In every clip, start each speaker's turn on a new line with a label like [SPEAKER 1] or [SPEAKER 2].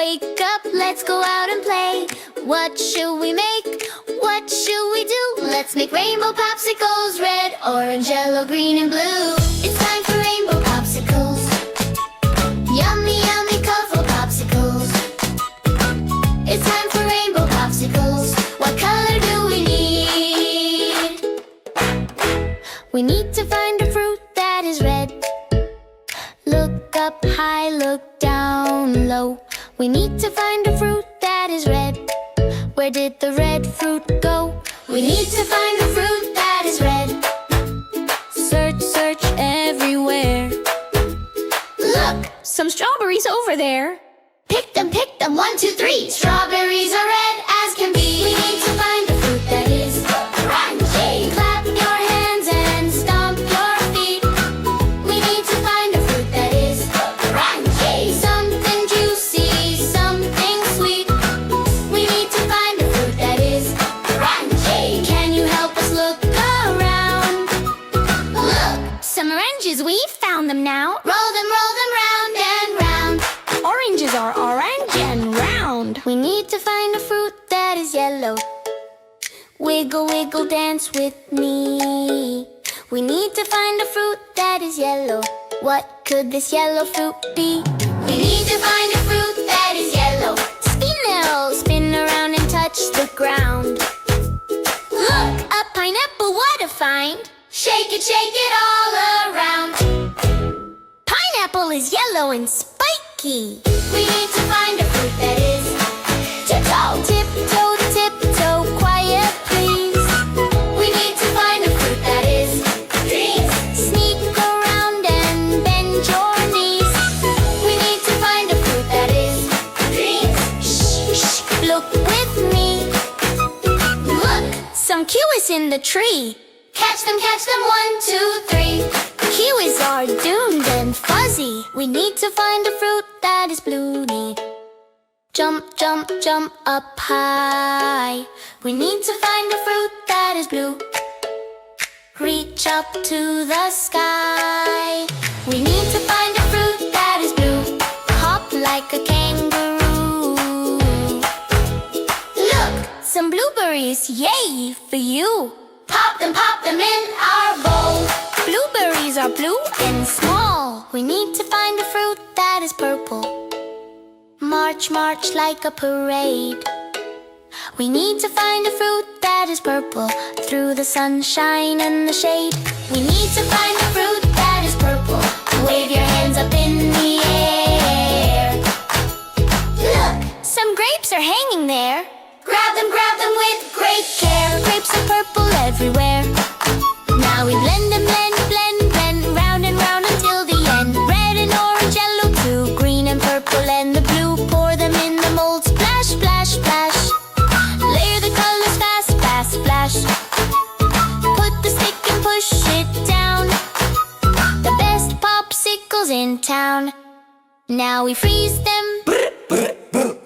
[SPEAKER 1] Wake up, let's go out and play. What should we make? What should we do? Let's make rainbow popsicles. Red, orange, yellow, green, and blue. It's time for rainbow popsicles. Yummy, yummy, colorful popsicles. It's time for rainbow popsicles. What color do we need? We need to find a fruit that is red. Look up high, look down low. We need to find a fruit that is red. Where did the red fruit go? We need to find a fruit that is red. Search, search everywhere. Look! Some strawberries over there. Pick them, 1, 2, 3. Strawberries are red as can be. We need to find a fruit that is crunchy. Clap your hands and stomp your feet. We need to find a fruit that is crunchy. Something juicy, something sweet. We need to find a fruit that is crunchy. Can you help us look around? Look! Some oranges, we've found them now. Roll them round and round. Oranges are orange and round. We need to find a fruit that is yellow. Wiggle, wiggle, dance with me. We need to find a fruit that is yellow. What could this yellow fruit be? We need to find a fruit that is yellow. Spin, spin around and touch the ground. Look, a pineapple, what a find. Shake it all around. Pineapple is yellow and spiky. We need to find a fruit that is tiptoe, tiptoe, tiptoe, quiet please. We need to find a fruit that is green. Sneak around and bend your knees. We need to find a fruit that is green. Shh, shh, look with me. Look, some kiwis in the tree. Catch them, 1, 2, 3. Kiwis are doomed and fuzzy. We need to find a fruit that is blue. Need jump, jump, jump up high. We need to find a fruit that is blue. Reach up to the sky. We need to find a fruit that is blue. Hop like a kangaroo. Look, some blueberries, yay for you. Pop them in our bowl. Blueberries are blue and small. We need to find a fruit that is purple. March, march like a parade. We need to find a fruit that is purple. Through the sunshine and the shade. We need to find a fruit that is purple. Wave your hands up in the air. Look, some grapes are hanging there. Grab them with great care. Grapes are purple everywhere. Now we blend them, blend, round and round until the end. Red and orange, yellow too, green and purple and the blue. Pour them in the mold, splash, splash, splash. Layer the colors fast, fast, splash. Put the stick and push it down. The best popsicles in town. Now we freeze them.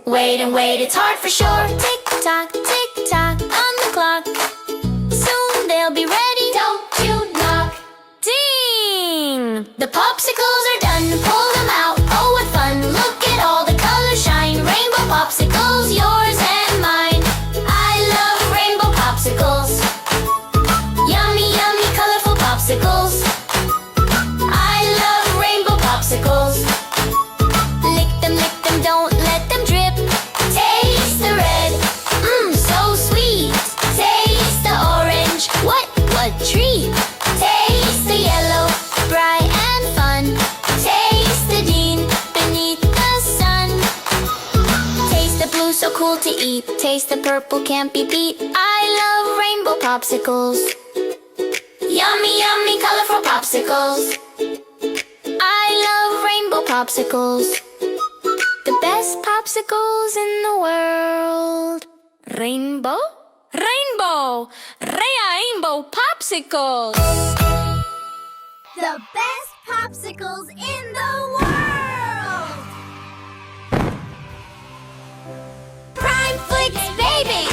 [SPEAKER 1] Wait and wait, it's hard for sure. Tick tock on the clock. Soon they'll be ready. Don't you knock. Ding! The popsicles are done. Pull them out. Oh, what fun! Look at all the colors shine. Rainbow popsicles, yours and mine. I love rainbow popsicles. Yummy, yummy, colorful popsicles. I love rainbow popsicles. Lick them, don't let them drip. Taste the red, so sweet. Taste the orange, what treat. Taste the yellow, bright and fun. Taste the dean beneath the sun. Taste the blue, so cool to eat. Taste the purple, can't be beat. I love rainbow popsicles. Yummy, yummy, colorful popsicles. I love rainbow popsicles. The best popsicles in the world. Rainbow? Rainbow! Rainbow Popsicles!
[SPEAKER 2] The best popsicles in the world! Prime Flix Baby!